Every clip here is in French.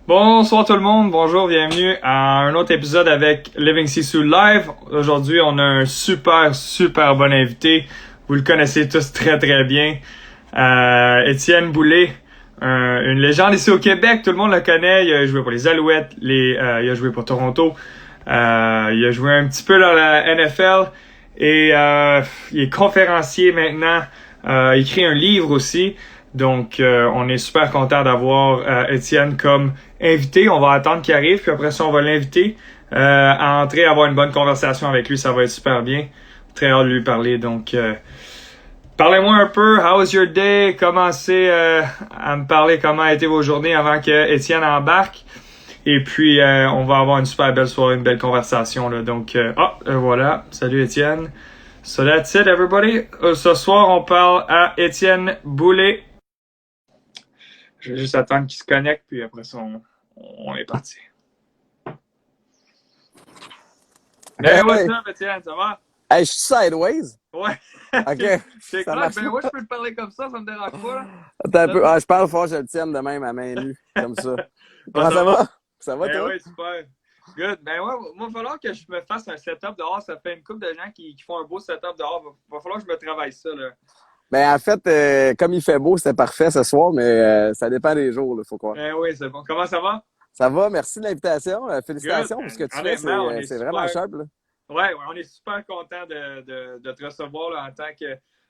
Bonsoir tout le monde, bonjour, bienvenue à un autre épisode avec Living Sisu Live. Aujourd'hui, on a un super bon invité. Vous le connaissez tous très très bien. Étienne Boulay, une légende ici au Québec, tout le monde le connaît. Il a joué pour les Alouettes, il a joué pour Toronto. Il a joué un petit peu dans la NFL et il est conférencier maintenant. Il écrit un livre aussi. Donc, on est super content d'avoir Étienne comme invité. On va attendre qu'il arrive, puis après ça, on va l'inviter à entrer, avoir une bonne conversation avec lui. Ça va être super bien. Très hâte de lui parler. Donc, parlez-moi un peu. How was your day? Commencez à me parler comment a été vos journées avant que Étienne embarque. Et puis, on va avoir une super belle soirée, une belle conversation. Là. Donc, voilà. Salut Étienne. So that's it, everybody. Ce soir, on parle à Étienne Boulay. Je vais juste attendre qu'il se connecte, puis après ça, on est parti. Hey, what's up, Étienne, ça va? Hey, je suis sideways. Ouais. OK. C'est Ça clair, marche. ben moi, je peux te parler comme ça me dérange pas, là. Attends un peu. Ah, je parle fort, je le tienne de même à main nue. Comme ça. Comment ça va? Ça va, Ben toi? oui, super. Good. Ben ouais, il va falloir que je me fasse un setup dehors. Ça fait une couple de gens qui font un beau setup dehors. Va falloir que je me travaille ça, là. Ben, en fait, comme il fait beau, c'était parfait ce soir, mais ça dépend des jours, il faut croire. Ben oui, c'est bon. Comment ça va? Ça va? Merci de l'invitation. Good. Félicitations pour ce que tu fais. Honnêtement, on est C'est vraiment super. sharp, là. Ouais, on est super content de te recevoir là,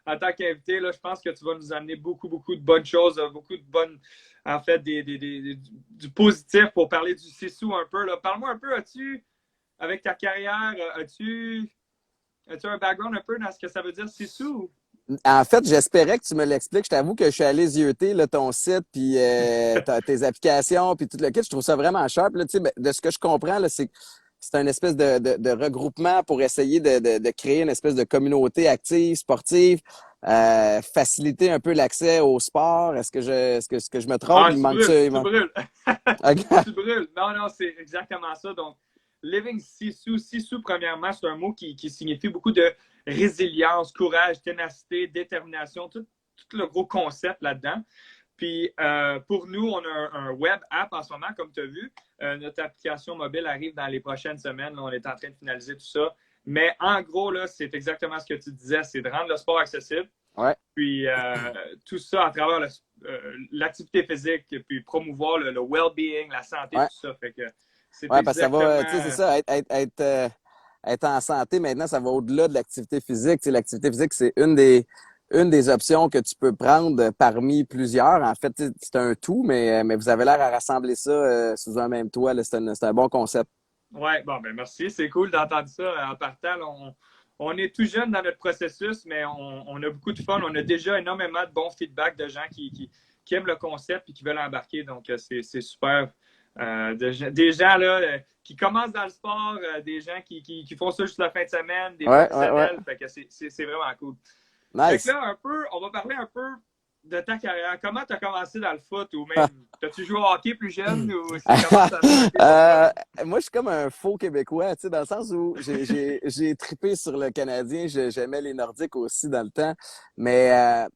en tant qu'invité. Là, je pense que tu vas nous amener beaucoup de bonnes choses, beaucoup de bonnes, en fait, du positif pour parler du Sisu un peu. Là. Parle-moi un peu, avec ta carrière, as-tu un background un peu dans ce que ça veut dire Sisu? En fait, j'espérais que tu me l'expliques. Je t'avoue que je suis allé zioter là, ton site, puis tes applications, puis tout le kit. Je trouve ça vraiment sharp. Là, tu sais, ben, de ce que je comprends, là, c'est un espèce de regroupement pour essayer de créer une espèce de communauté active, sportive, faciliter un peu l'accès au sport. Est-ce que je me trompe? Ah, Il tu manque brûles, ça. tu brûles. OK. Tu brûles. Non, c'est exactement ça. Donc, living Sisu, Sisu, premièrement, c'est un mot qui signifie beaucoup de résilience, courage, ténacité, détermination, tout le gros concept là-dedans. Puis, pour nous, on a un web app en ce moment, comme tu as vu. Notre application mobile arrive dans les prochaines semaines. Là, on est en train de finaliser tout ça. Mais en gros, là, c'est exactement ce que tu disais, c'est de rendre le sport accessible. Ouais. Puis tout ça à travers l'activité physique, puis promouvoir le well-being, la santé, Ouais. tout ça. Fait que c'est Ouais, parce que ça va, tu sais, c'est exactement. ça, être en santé maintenant, ça va au-delà de l'activité physique. Tu sais, l'activité physique, c'est une des options que tu peux prendre parmi plusieurs. En fait, tu sais, c'est un tout, mais vous avez l'air à rassembler ça sous un même toit. Là. C'est un bon concept. Ouais, bon, ben merci. C'est cool d'entendre ça en partant. Là, on est tout jeune dans notre processus, mais on a beaucoup de fun. On a déjà énormément de bons feedbacks de gens qui aiment le concept et qui veulent embarquer. Donc, c'est super. Des gens là, qui commencent dans le sport, des gens qui font ça juste la fin de semaine, des Ouais. professionnels. Fait que c'est vraiment cool. Fait que Nice. là, on va parler un peu de ta carrière. Comment tu as commencé dans le foot ou même, as-tu joué au hockey plus jeune ou c'est comment ça a été pour toi? Euh, Moi, je suis comme un faux Québécois, tu sais, dans le sens où j'ai trippé sur le Canadien. J'aimais les Nordiques aussi dans le temps. Mais,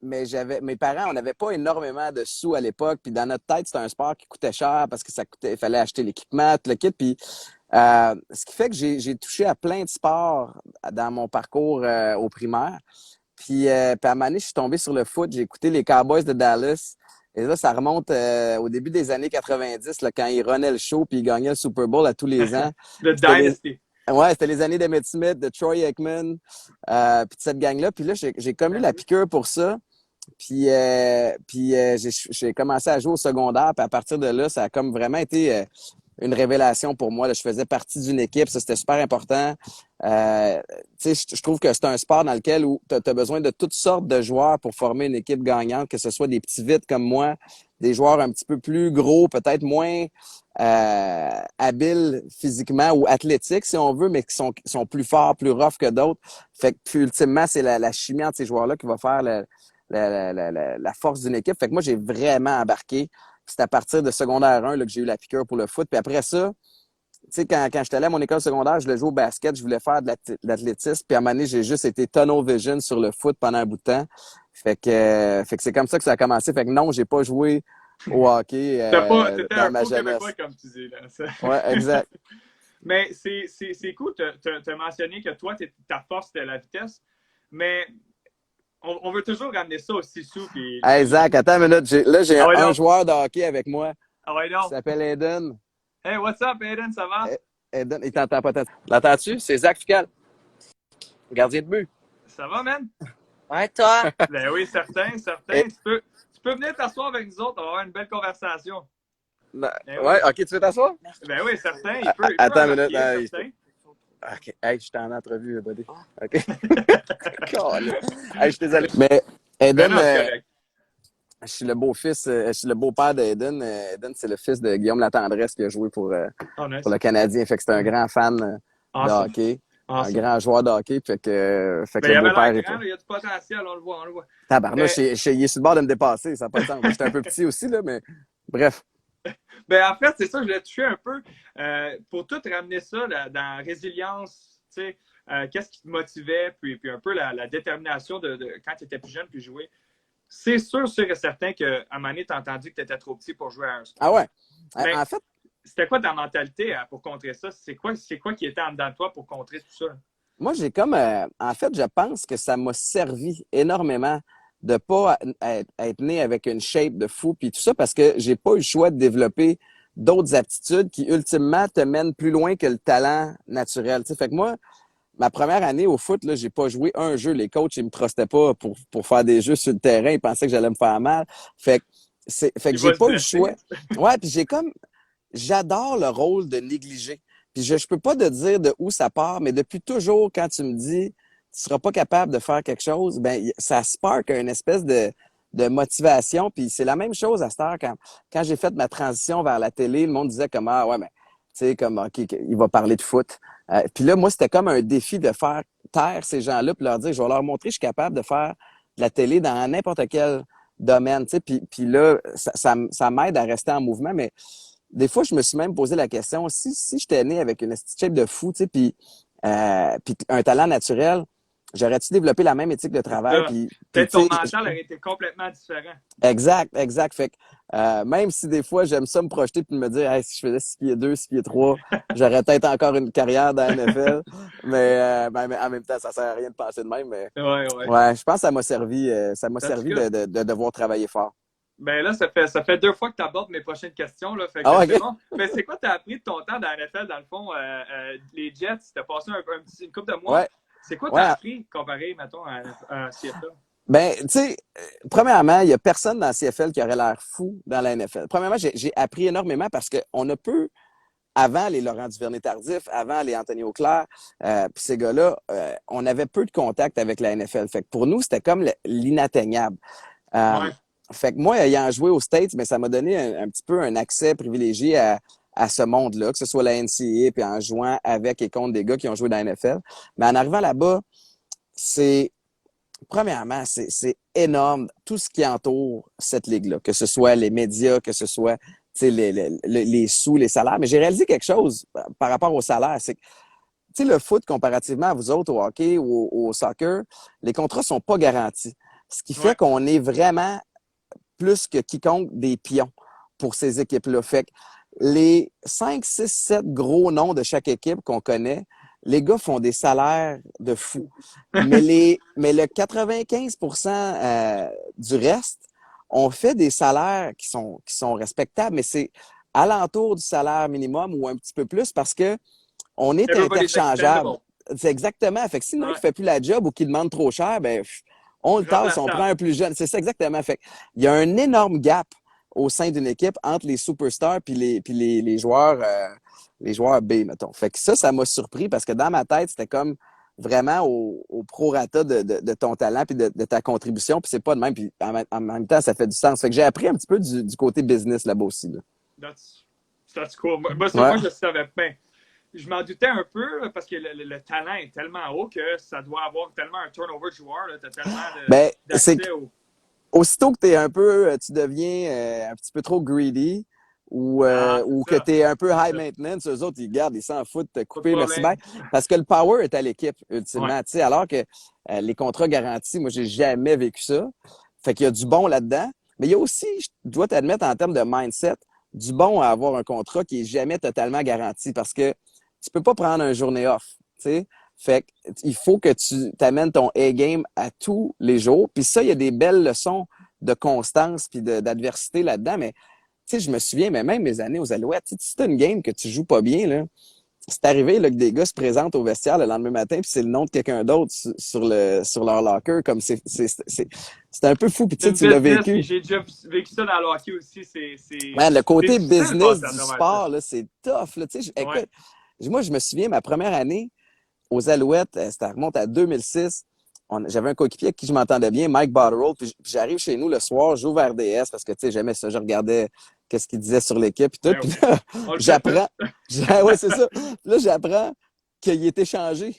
mes parents, on n'avait pas énormément de sous à l'époque. Puis dans notre tête, c'était un sport qui coûtait cher parce que il fallait acheter l'équipement, tout le kit. Puis, ce qui fait que j'ai touché à plein de sports dans mon parcours au primaire. Puis à un moment donné, je suis tombé sur le foot. J'ai écouté les Cowboys de Dallas. Et là, ça remonte au début des années 90, là, quand ils runnaient le show puis ils gagnaient le Super Bowl à tous les ans. Le C'était les, Dynasty. ouais, c'était les années d'Emmitt Smith, de Troy Aikman, puis de cette gang-là. Puis là, j'ai comme eu la piqûre pour ça. J'ai commencé à jouer au secondaire. Puis à partir de là, ça a comme vraiment été une révélation pour moi. Là, je faisais partie d'une équipe, ça c'était super important. Je trouve que c'est un sport dans lequel tu as besoin de toutes sortes de joueurs pour former une équipe gagnante, que ce soit des petits vites comme moi, des joueurs un petit peu plus gros, peut-être moins habiles physiquement ou athlétiques si on veut, mais qui sont plus forts, plus rough que d'autres. Fait que puis, ultimement, c'est la chimie entre ces joueurs-là qui va faire la force d'une équipe. Fait que moi, j'ai vraiment embarqué. C'est à partir de secondaire 1 là, que j'ai eu la piqûre pour le foot. Puis après ça, tu sais, quand j'étais allé à mon école secondaire, je voulais jouer au basket, je voulais faire de l'athlétisme. Puis à un moment donné, j'ai juste été tunnel vision sur le foot pendant un bout de temps. Fait que c'est comme ça que ça a commencé. Fait que non, j'ai pas joué au hockey T'étais dans un ma faux Québécois, jeunesse. comme tu dis, là. Ouais, exact. Mais c'est cool, t'as mentionné que toi, ta force, c'était la vitesse. Mais on veut toujours ramener ça au Sisu. Puis Hey, Zach, attends une minute. Là, j'ai ah ouais, un non. joueur de hockey avec moi Ah ouais, qui non. s'appelle Aiden. Hey, what's up, Aiden, ça va? Aiden, il t'entend pas. L'entends-tu? C'est Zach Fical, gardien de but. Ça va, man? Ouais, toi? Ben oui, certain, certain. Et- Tu peux venir t'asseoir avec nous autres, on va avoir une belle conversation. Ben oui. Ouais, ok, tu veux t'asseoir? Ben oui, certain. Il peut Attends une minute. embarquer, certain. Ok, hey, je suis en entrevue, buddy. Ok. Calme. Hey, je suis désolé. Mais Ben Aiden, non, c'est correct. je suis le beau-fils, je suis le beau-père d'Aiden. Aiden, c'est le fils de Guillaume Latendresse qui a joué Oh, pour nice. le Canadien. Fait que c'est un grand fan de Awesome. hockey. Un Awesome. grand joueur de hockey. Fait que Ben, il le avait beau-père l'air est grand, pas. là, il y a du potentiel, on le voit, on le voit. Tabarnouche, il est sur le bord de me dépasser, ça n'a pas de sens. J'étais un peu petit aussi, là, mais bref. Ben, en fait, c'est ça, je voulais toucher un peu pour tout ramener ça dans la résilience, tu sais, qu'est-ce qui te motivait, puis un peu la détermination de quand tu étais plus jeune puis jouer. C'est sûr et certain qu'à un moment donné, tu as entendu que tu étais trop petit pour jouer à un sport. Ah ouais. Mais En fait, c'était quoi ta mentalité pour contrer ça? C'est quoi qui était en dedans de toi pour contrer tout ça? moi, j'ai comme. En fait, je pense que ça m'a servi énormément de pas être né avec une shape de fou, puis tout ça, parce que j'ai pas eu le choix de développer d'autres aptitudes qui, ultimement, te mènent plus loin que le talent naturel. Tu sais, fait que moi, ma première année au foot, là, j'ai pas joué un jeu. Les coachs, ils me trustaient pas pour faire des jeux sur le terrain. Ils pensaient que j'allais me faire mal. Fait que, fait que Il j'ai va se pas eu le blesser. choix. Ouais, puis j'adore le rôle de négliger. Puis je peux pas te dire de où ça part, mais depuis toujours, quand tu me dis, tu seras pas capable de faire quelque chose, ben, ça spark une espèce de motivation. Puis c'est la même chose à cette heure quand j'ai fait ma transition vers la télé, le monde disait comme, ah ouais, mais, tu sais, comme, OK, il va parler de foot. Puis là, moi, c'était comme un défi de faire taire ces gens-là puis leur dire, je vais leur montrer que je suis capable de faire de la télé dans n'importe quel domaine, tu sais. Puis là, ça m'aide à rester en mouvement, mais des fois, je me suis même posé la question, si j'étais né avec une petite shape de fou, tu sais, puis un talent naturel, j'aurais-tu développé la même éthique de C'est travail? ça. Puis Peut-être ton tu sais, mental aurait été complètement différent. exact. Fait que même si des fois, j'aime ça me projeter puis me dire, hey, si je faisais 6 pieds 2, 6 pieds 3, j'aurais peut-être encore une carrière dans la NFL. Mais en même temps, ça sert à rien de penser de même. Mais Ouais. ouais, je pense que ça m'a That's servi good. de devoir travailler fort. Ben là, ça fait 2 fois que tu abordes mes prochaines questions, là. Fait que Ah, c'est OK. bon. Mais c'est quoi tu as appris de ton temps dans la NFL, dans le fond? Les Jets, tu as passé une couple de mois. Ouais. C'est quoi tu Ouais. as appris comparé, mettons, à CFL? Ben, tu sais, premièrement, il y a personne dans la CFL qui aurait l'air fou dans la NFL. Premièrement, j'ai appris énormément parce qu'on a peu, avant les Laurent Duvernay-Tardif, avant les Anthony Auclair, puis ces gars-là, on avait peu de contact avec la NFL. Fait que pour nous, c'était comme l'inatteignable. Ouais. Fait que moi, ayant joué aux States, mais ça m'a donné un petit peu un accès privilégié à ce monde-là, que ce soit la NCAA, puis en jouant avec et contre des gars qui ont joué dans la NFL. Mais en arrivant là-bas, premièrement, c'est énorme tout ce qui entoure cette ligue-là, que ce soit les médias, que ce soit les sous, les salaires. Mais j'ai réalisé quelque chose par rapport au salaire, c'est que le foot, comparativement à vous autres, au hockey ou au soccer, les contrats sont pas garantis. Ce qui fait Ouais. qu'on est vraiment plus que quiconque des pions pour ces équipes-là. Fait que les 5, 6, 7 gros noms de chaque équipe qu'on connaît, les gars font des salaires de fou. Mais le 95% du reste, on fait des salaires qui sont respectables, mais c'est alentour du salaire minimum ou un petit peu plus parce que on est Everybody's interchangeable. expendable. C'est exactement. Fait que sinon, Ouais. il fait plus la job ou qu'il demande trop cher, ben, on le tasse, on Remplaçable. prend un plus jeune. C'est ça exactement. Fait que il y a un énorme gap au sein d'une équipe entre les superstars puis les joueurs B, mettons. Fait que ça m'a surpris parce que dans ma tête, c'était comme vraiment au prorata de ton talent puis de ta contribution. Puis c'est pas de même. Puis en même temps, ça fait du sens. Fait que j'ai appris un petit peu du côté business là-bas aussi. Là. That's cool. Moi, Ouais. je savais pas. Je m'en doutais un peu parce que le talent est tellement haut que ça doit avoir tellement un turnover de joueurs. Tu as tellement Ben, d'accès c'est au. aussitôt que tu deviens un petit peu trop greedy ou C'est que ça. tu es un peu high Ça. maintenance, eux autres, ils s'en foutent de te Pas de couper, merci problème. bien. Parce que le power est à l'équipe, ultimement. Ouais. Tu sais, alors que les contrats garantis, moi, j'ai jamais vécu ça. Fait qu'il y a du bon là-dedans. Mais il y a aussi, je dois t'admettre, en termes de mindset, du bon à avoir un contrat qui est jamais totalement garanti parce que tu peux pas prendre un journée off, tu sais. Fait que, il faut que tu t'amènes ton A-game à tous les jours. Puis ça, il y a des belles leçons de constance puis d'adversité là-dedans. Mais, tu sais, je me souviens, mais même mes années aux Alouettes, si t'as une game que tu joues pas bien, là, c'est arrivé là, que des gars se présentent au vestiaire le lendemain matin puis c'est le nom de quelqu'un d'autre sur leur locker. Comme c'est un peu fou. Puis tu C'est sais, une tu l'as business, puis vécu. j'ai déjà vécu ça dans le hockey aussi. Man, le C'est côté difficile de business passer à du travers ça. sport, là, c'est tough. Là. Tu sais, Ouais. écoute, moi, je me souviens, ma première année aux Alouettes, ça remonte à 2006. J'avais un coéquipier avec qui je m'entendais bien, Mike Botterill, puis j'arrive chez nous le soir, j'ouvre RDS parce que, tu sais, j'aimais ça, je regardais qu'est-ce qu'il disait sur l'équipe et tout. Ben Puis oui. là, On le fait tout. j'apprends, ouais, c'est ça. Puis là, j'apprends qu'il est échangé,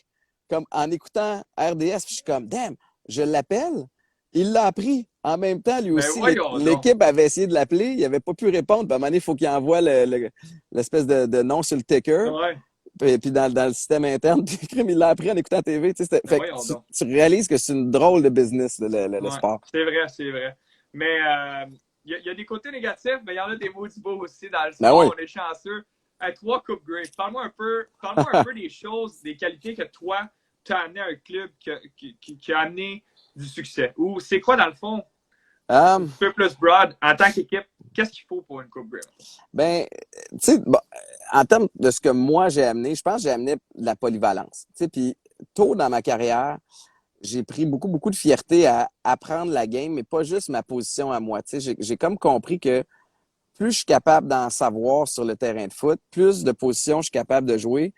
comme en écoutant RDS, puis je suis comme, damn, je l'appelle. Il l'a appris. En même temps, lui Ben aussi, voyons donc. l'équipe avait essayé de l'appeler, il n'avait pas pu répondre. Puis à un moment donné, il faut qu'il envoie l'espèce de nom sur le ticker. Ouais. Puis dans le système interne, puis crime, il l'a appris en écoutant TV. Tu sais, Ben fait que voyons donc. tu réalises que c'est une drôle de business, le Ouais. sport. C'est vrai, c'est vrai. Mais il y a des côtés négatifs, mais il y en a des maudits beaux aussi dans le Ben sport. oui. On est chanceux. À 3 Coupe Grey, parle-moi un peu des choses, des qualités que toi, tu as amené à un club qui a amené du succès. Ou c'est quoi, dans le fond, un Um, petit peu plus broad, en tant qu'équipe, qu'est-ce qu'il faut pour une Coupe Grey? ben, tu sais, bon, en termes de ce que moi j'ai amené, je pense que j'ai amené de la polyvalence. Tu sais, puis tôt dans ma carrière, j'ai pris beaucoup, beaucoup de fierté à apprendre la game, mais pas juste ma position à moi. Tu sais, j'ai comme compris que plus je suis capable d'en savoir sur le terrain de foot, plus de positions je suis capable de jouer,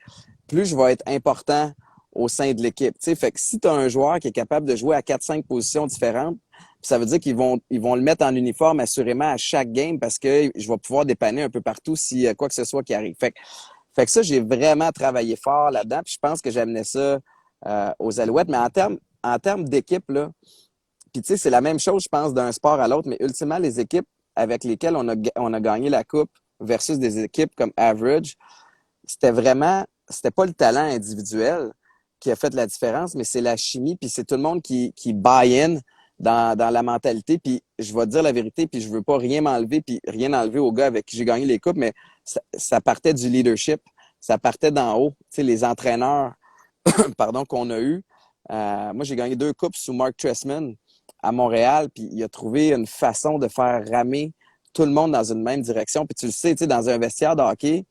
plus je vais être important au sein de l'équipe. Tu sais, fait que si tu as un joueur qui est capable de jouer à 4-5 positions différentes, ça veut dire qu'ils vont le mettre en uniforme assurément à chaque game parce que je vais pouvoir dépanner un peu partout s'il y a quoi que ce soit qui arrive. Fait que ça, j'ai vraiment travaillé fort là-dedans. Puis je pense que j'amenais ça aux Alouettes. Mais en termes d'équipe, là, puis tu sais, c'est la même chose, je pense, d'un sport à l'autre, mais ultimement, les équipes avec lesquelles on a gagné la Coupe versus des équipes comme Average, c'était pas le talent individuel qui a fait la différence, mais c'est la chimie, puis c'est tout le monde qui buy-in dans la mentalité. Puis je vais te dire la vérité, puis je veux pas rien m'enlever, puis rien enlever aux gars avec qui j'ai gagné les coupes, mais ça partait du leadership, ça partait d'en haut. Tu sais, les entraîneurs, pardon, qu'on a eus. Moi, j'ai gagné 2 coupes sous Mark Trestman à Montréal, puis il a trouvé une façon de faire ramer tout le monde dans une même direction. Puis tu le sais, tu sais, dans un vestiaire de hockey,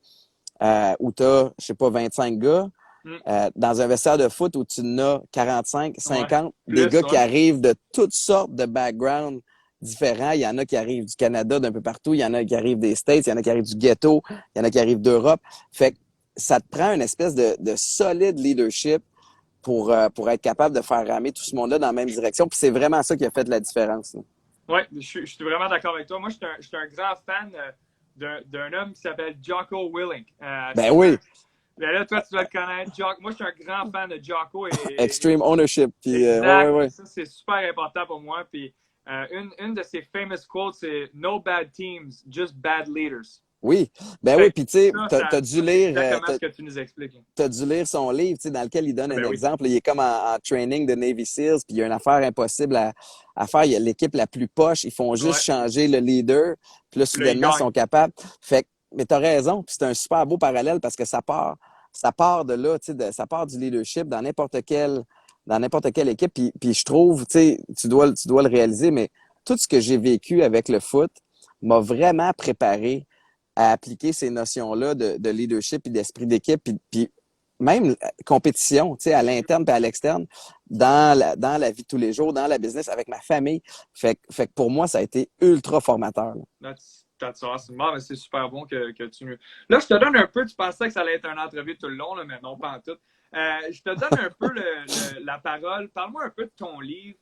où tu as, je sais pas, 25 gars, Mm. dans un vestiaire de foot où tu en as 45, Ouais. 50, des Plus, gars qui ouais. arrivent de toutes sortes de backgrounds différents. Il y en a qui arrivent du Canada, d'un peu partout. Il y en a qui arrivent des States. Il y en a qui arrivent du ghetto. Il y en a qui arrivent d'Europe. Fait que ça te prend une espèce de solide leadership pour être capable de faire ramer tout ce monde-là dans la même direction. Puis c'est vraiment ça qui a fait la différence. Là. Oui, je suis vraiment d'accord avec toi. Moi, je suis un grand fan d'un homme qui s'appelle Jocko Willink. Ben oui, Mais là, toi, tu dois le connaître. Moi, je suis un grand fan de Jocko. extreme ownership. Puis, ouais, Exact. ouais. Ça, c'est super important pour moi. Puis, une de ses famous quotes, c'est No bad teams, just bad leaders. Oui, ben oui, Fait puis tu sais, ça, c'est exactement ce que tu nous expliques. t'as dû lire son livre, tu sais, dans lequel il donne un Ben oui. exemple. Il est comme en training de Navy SEALs, puis il y a une affaire impossible à faire. Il y a l'équipe la plus poche. Ils font juste Ouais. changer le leader, puis là, Puis là, il soudainement, ils gagne. sont capables. Fait que, mais t'as raison, puis c'est un super beau parallèle parce que ça part de là, tu sais, ça part du leadership dans n'importe quelle équipe. Puis je trouve, tu sais, tu dois le réaliser, mais tout ce que j'ai vécu avec le foot m'a vraiment préparé à appliquer ces notions-là de leadership et d'esprit d'équipe, puis même compétition, tu sais, à l'interne et à l'externe, dans la vie de tous les jours, dans la business, avec ma famille. Fait que pour moi, ça a été ultra formateur. Là. That's awesome. Bon, mais c'est super bon que tu nous. Là, je te donne un peu, tu pensais que ça allait être une entrevue tout le long, là, mais non, pas en tout. Je te donne un peu la parole. Parle-moi un peu de ton livre,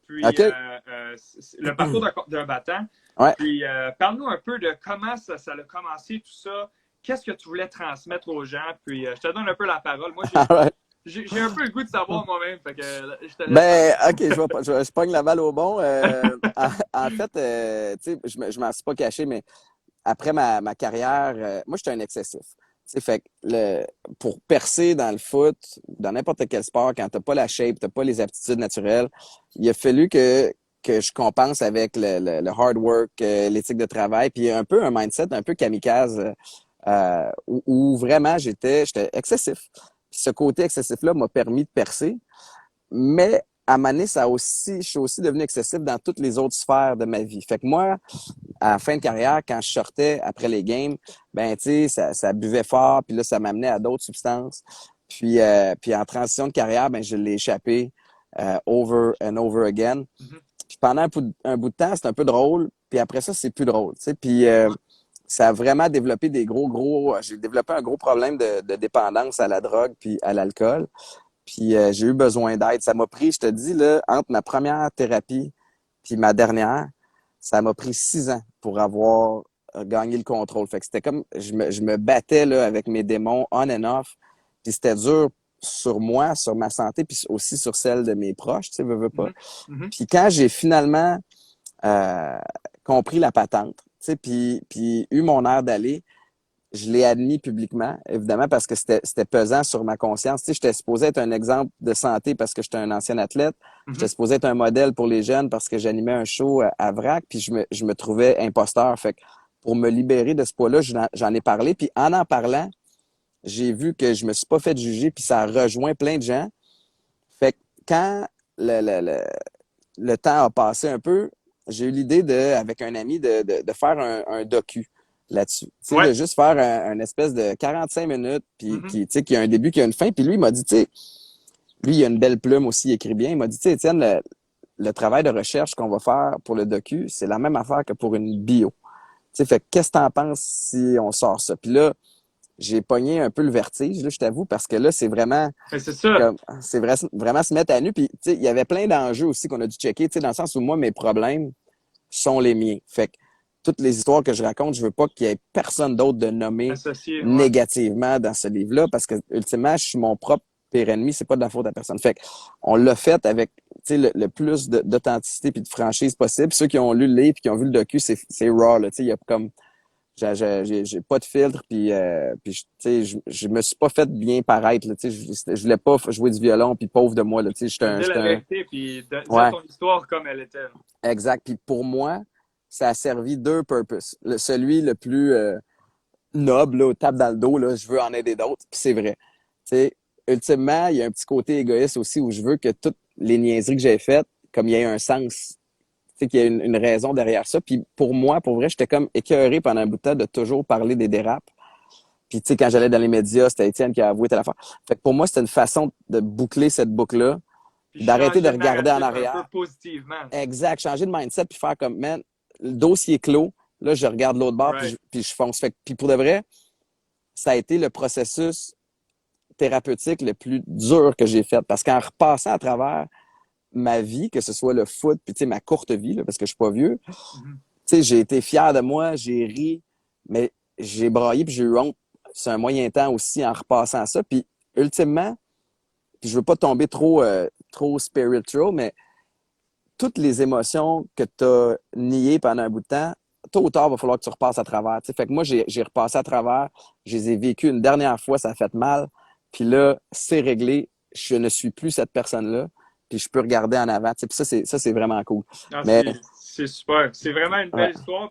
puis OK? le parcours d'un battant. Ouais. Puis parle-nous un peu de comment ça a commencé, tout ça. Qu'est-ce que tu voulais transmettre aux gens? Puis je te donne un peu la parole. Moi, Alright. j'ai un peu le goût de savoir moi-même. Fait que je te laisse Ben, parler. OK, je pogne la balle au bon. En fait, tu sais, je m'en suis pas caché, mais après ma carrière, moi, j'étais un excessif. Tu sais, fait que pour percer dans le foot, dans n'importe quel sport, quand t'as pas la shape, t'as pas les aptitudes naturelles, il a fallu que que je compense avec le hard work, l'éthique de travail, puis un peu un mindset un peu kamikaze où vraiment j'étais excessif. Puis ce côté excessif-là m'a permis de percer, mais à un moment donné, je suis aussi devenu excessif dans toutes les autres sphères de ma vie. Fait que moi, à la fin de carrière, quand je sortais après les games, ben tu sais, ça buvait fort, puis là, ça m'amenait à d'autres substances. Puis en transition de carrière, ben je l'ai échappé over and over again. Mhm. Puis pendant un bout de temps, c'est un peu drôle, puis après ça, c'est plus drôle. Tu sais. Puis ça a vraiment développé j'ai développé un gros problème de dépendance à la drogue puis à l'alcool. Puis j'ai eu besoin d'aide. Ça m'a pris, je te dis, là, entre ma première thérapie puis ma dernière, ça m'a pris 6 ans pour avoir gagné le contrôle. Fait que c'était comme, je me battais là, avec mes démons on and off. Puis c'était dur sur moi, sur ma santé, puis aussi sur celle de mes proches, tu sais, veux pas. Mhm. Mhm. Puis quand j'ai finalement euh, compris la patente, tu sais, puis eu mon air d'aller, je l'ai admis publiquement, évidemment, parce que c'était pesant sur ma conscience. Tu sais, j'étais supposé être un exemple de santé parce que j'étais un ancien athlète. J'étais Mhm. supposé être un modèle pour les jeunes parce que j'animais un show à Vrac, puis je me trouvais imposteur. Fait que pour me libérer de ce poids-là, j'en ai parlé. Puis en parlant, j'ai vu que je me suis pas fait juger, puis ça a rejoint plein de gens. Fait que quand le temps a passé un peu, j'ai eu l'idée avec un ami de faire un docu là-dessus. Tu sais, Ouais. de juste faire un espèce de 45 minutes, puis Mhm. tu sais, qui a un début, qui a une fin. Puis lui, il m'a dit, tu sais, lui, il a une belle plume aussi, il écrit bien. Il m'a dit, tu sais, Étienne, le travail de recherche qu'on va faire pour le docu, c'est la même affaire que pour une bio. Tu sais, fait qu'est-ce que t'en penses si on sort ça? Puis là, j'ai pogné un peu le vertige, là, je t'avoue, parce que là, c'est vraiment Mais c'est ça. comme vraiment se mettre à nu. Puis, tu sais, il y avait plein d'enjeux aussi qu'on a dû checker, tu sais, dans le sens où moi, mes problèmes sont les miens. Fait que toutes les histoires que je raconte, je veux pas qu'il y ait personne d'autre de nommé Associé, ouais. négativement dans ce livre-là, parce que, ultimement, je suis mon propre pire ennemi, c'est pas de la faute à personne. Fait que, on l'a fait avec, tu sais, le plus d'authenticité puis de franchise possible. Ceux qui ont lu le livre puis qui ont vu le docu, c'est raw, là, tu sais, il y a comme, j'ai pas de filtre puis tu sais je me suis pas fait bien paraître là, tu sais je voulais pas jouer du violon puis pauvre de moi là, tu sais Tu me dis la vérité, puis dire ouais, ton histoire comme elle était. exact. Puis pour moi, ça a servi deux purposes. Celui le plus noble là, tape dans le dos là, je veux en aider d'autres, puis c'est vrai. Tu sais, ultimement, il y a un petit côté égoïste aussi où je veux que toutes les niaiseries que j'ai faites, comme il y ait un sens, tu sais, qu'il y ait une raison derrière ça. Puis pour moi, pour vrai, j'étais comme écœuré pendant un bout de temps de toujours parler des dérapes. Puis tu sais, quand j'allais dans les médias, c'était Étienne qui a avoué telle affaire. Fait que pour moi, c'était une façon de boucler cette boucle-là, Puis d'arrêter de changer le regarder en narratif un peu arrière. positivement. Exact, changer de mindset puis faire comme, man, le dossier est clos. Là, je regarde l'autre bord Right. puis je fonce. Fait que, puis pour de vrai, ça a été le processus thérapeutique le plus dur que j'ai fait. Parce qu'en repassant à travers ma vie, que ce soit le foot, puis tu sais, ma courte vie, là, parce que je suis pas vieux, Mhm. tu sais, j'ai été fier de moi, j'ai ri, mais j'ai braillé puis j'ai eu honte. C'est un moyen temps aussi en repassant à ça. Puis ultimement, puis je veux pas tomber trop spiritual, mais toutes les émotions que tu as niées pendant un bout de temps, tôt ou tard, il va falloir que tu repasses à travers. Tu sais, fait que moi, j'ai repassé à travers, je les ai vécues une dernière fois, ça a fait mal. Puis là, c'est réglé, je ne suis plus cette personne-là, puis je peux regarder en avant. Tu sais, puis ça, c'est vraiment cool. Ah, Mais c'est super. C'est vraiment une ouais, belle histoire.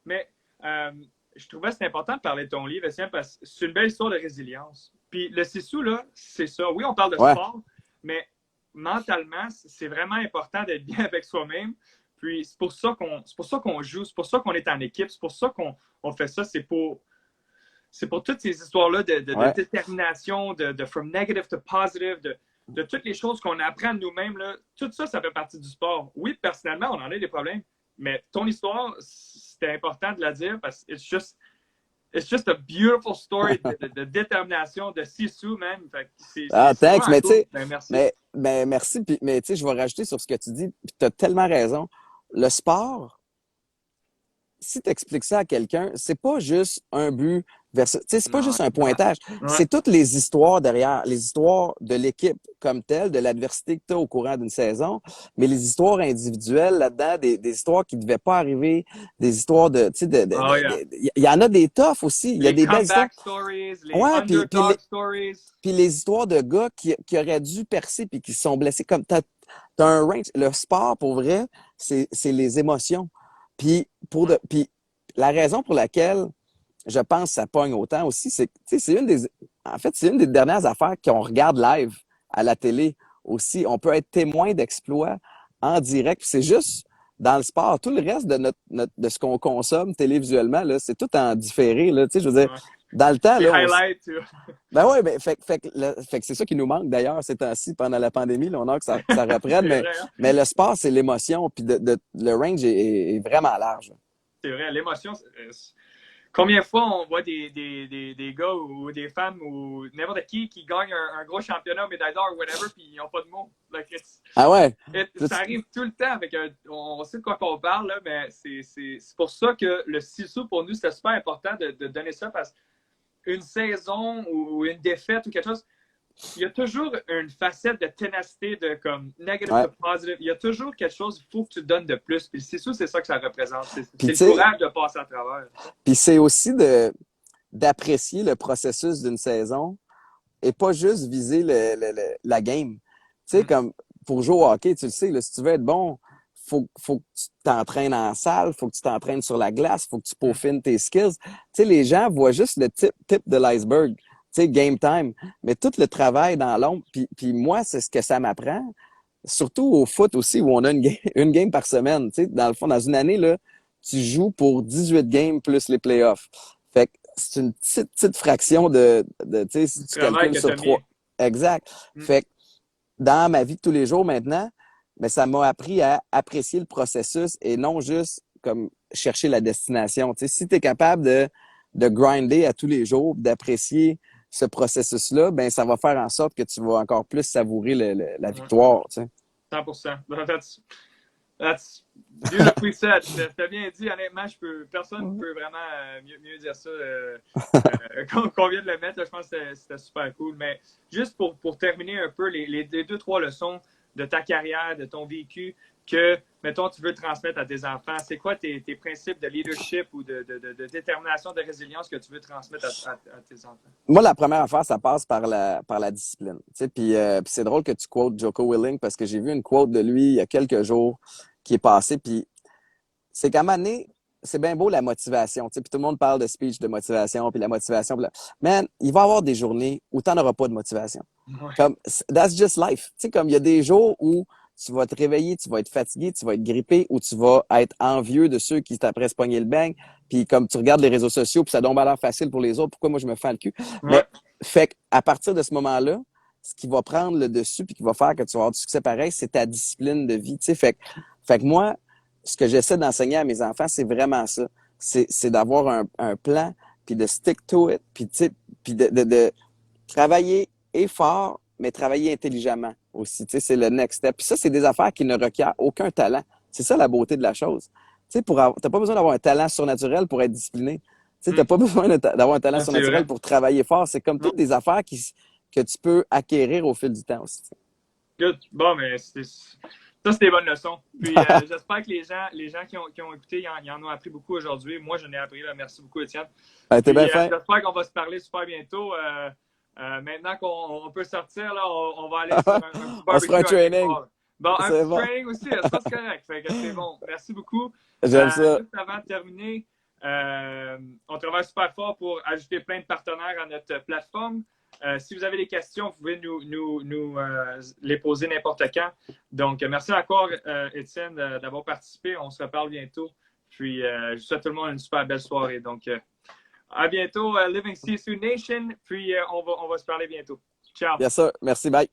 Mais euh, je trouvais que c'était important de parler de ton livre, Etienne, parce que c'est une belle histoire de résilience. Puis le Sissou, là, c'est ça. Oui, on parle de ouais, sport, mais mentalement, c'est vraiment important d'être bien avec soi-même. Puis c'est pour ça qu'on joue, c'est pour ça qu'on est en équipe, c'est pour ça qu'on fait ça. C'est pour toutes ces histoires-là de ouais. détermination, de from negative to positive, de toutes les choses qu'on apprend de nous-mêmes. Là. Tout ça, ça fait partie du sport. Oui, personnellement, on en a des problèmes, mais ton histoire, c'était important de la dire parce que it's just a beautiful story de détermination, de Sisu, man. Fait que Ah, c'est thanks, vraiment mais tu cool. sais, Ben, merci. merci. Puis, mais tu sais, je vais rajouter sur ce que tu dis, puis tu as tellement raison. Le sport, si tu expliques ça à quelqu'un, c'est pas juste un but versus, tu sais, c'est pas Non, juste un pointage. ouais. C'est toutes les histoires derrière, les histoires de l'équipe comme telle, de l'adversité que tu as au courant d'une saison, mais les histoires individuelles là-dedans, des histoires qui devaient pas arriver, des histoires de, tu sais, Oh, yeah. il y en a des toughs aussi. Il y a Les des belles histoires. comeback stories, les Ouais, underdog stories. puis les histoires de gars qui auraient dû percer puis qui se sont blessés comme t'as un range. Le sport, pour vrai, c'est les émotions. Puis, puis la raison pour laquelle je pense que ça pogne autant aussi, c'est que en fait, c'est une des dernières affaires qu'on regarde live à la télé aussi. On peut être témoin d'exploits en direct. Puis c'est juste dans le sport. Tout le reste de ce qu'on consomme télévisuellement, là, c'est tout en différé. Là. Tu sais, je veux dire, Ouais. dans le temps, Les là, highlights, tu vois. ben oui, ben, fait que c'est ça qui nous manque d'ailleurs ces temps-ci pendant la pandémie. Là, on a que ça reprenne, C'est vrai, hein? mais le sport, c'est l'émotion. Puis le range est vraiment large. C'est vrai, l'émotion. Combien de fois on voit des gars ou des femmes ou n'importe qui gagnent un gros championnat, médaille d'or ou whatever, puis ils n'ont pas de mots. Like, Ah ouais? ça arrive tout le temps. Fait que, on sait de quoi on parle, là, mais c'est pour ça que le sisu, pour nous, c'était super important de donner ça parce qu'une saison ou une défaite ou quelque chose, il y a toujours une facette de ténacité, de comme negative Ouais. to positive. Il y a toujours quelque chose, il faut que tu donnes de plus. Puis c'est sûr, c'est ça que ça représente. C'est Puis le tu sais, courage de passer à travers. puis c'est aussi d'apprécier le processus d'une saison et pas juste viser la game. Tu sais, comme pour jouer au hockey, tu le sais, là, si tu veux être bon, faut que tu t'entraînes en salle, faut que tu t'entraînes sur la glace, faut que tu peaufines tes skills. Tu sais, les gens voient juste le tip de l'iceberg, tu sais, game time, mais tout le travail dans l'ombre. Puis moi, c'est ce que ça m'apprend, surtout au foot aussi, où on a une game par semaine. Tu sais, dans le fond, dans une année, là, tu joues pour 18 games plus les playoffs. Fait que c'est une petite fraction tu sais, si tu Travail calcules que sur tu as trois. mis. Exact. Fait que dans ma vie de tous les jours maintenant, mais ça m'a appris à apprécier le processus et non juste comme chercher la destination. Tu sais, si tu es capable de grinder à tous les jours, d'apprécier ce processus-là, ben ça va faire en sorte que tu vas encore plus savourer la victoire. Tu sais. 100%. That's beautifully said. C'était bien dit. Honnêtement, personne ne peut vraiment mieux dire ça qu'on vient de le mettre. Là, je pense que c'était super cool. Mais juste pour terminer un peu les deux, trois leçons de ta carrière, de ton vécu, que, mettons, tu veux transmettre à tes enfants, c'est quoi tes principes de leadership ou de détermination, de résilience que tu veux transmettre à tes enfants? Moi, la première affaire, ça passe par la discipline. Tu sais, puis c'est drôle que tu quotes Joko Willing parce que j'ai vu une quote de lui il y a quelques jours qui est passée. Puis c'est qu'à un moment donné, c'est bien beau la motivation. Tu sais, puis tout le monde parle de speech de motivation, puis la motivation. Puis man, il va y avoir des journées où tu n'en auras pas de motivation. Ouais. Comme, that's just life. Tu sais, comme il y a des jours où tu vas te réveiller, tu vas être fatigué, tu vas être grippé, ou tu vas être envieux de ceux qui t'apprêtent se pogner le bang. Puis comme tu regardes les réseaux sociaux, puis ça donne l'air facile pour les autres, pourquoi moi je me fais le cul? Ouais. Mais fait qu'à partir de ce moment-là, ce qui va prendre le dessus puis qui va faire que tu vas avoir du succès pareil, c'est ta discipline de vie. Tu sais, fait que moi, ce que j'essaie d'enseigner à mes enfants, c'est vraiment ça. C'est d'avoir un plan, puis de stick to it, puis de travailler fort, mais travailler intelligemment aussi. Tu sais, c'est le next step. Puis ça, c'est des affaires qui ne requièrent aucun talent. C'est ça la beauté de la chose. Tu sais, t'as pas besoin d'avoir un talent surnaturel pour être discipliné. Tu sais, t'as pas besoin d'avoir un talent surnaturel pour travailler fort. C'est comme toutes des affaires que tu peux acquérir au fil du temps aussi. Good. Bon, mais ça, c'est des bonnes leçons. Puis j'espère que les gens qui ont écouté, ils en ont appris beaucoup aujourd'hui. Moi, j'en ai appris. Là. Merci beaucoup, Étienne. T'es bien fin. J'espère qu'on va se parler super bientôt. Maintenant qu'on peut sortir, là, on va aller sur un petit barbecue. On se fera un training. Bon, un petit training aussi, ça c'est correct. Fait que c'est bon. Merci beaucoup. J'aime ça. Juste avant de terminer, on travaille super fort pour ajouter plein de partenaires à notre plateforme. Si vous avez des questions, vous pouvez nous les poser n'importe quand. Donc, merci encore, Étienne, d'avoir participé. On se reparle bientôt. Puis, je souhaite à tout le monde une super belle soirée. Donc, à bientôt, Living Sisu Nation. Puis, on va se parler bientôt. Ciao. Bien sûr. Merci. Bye.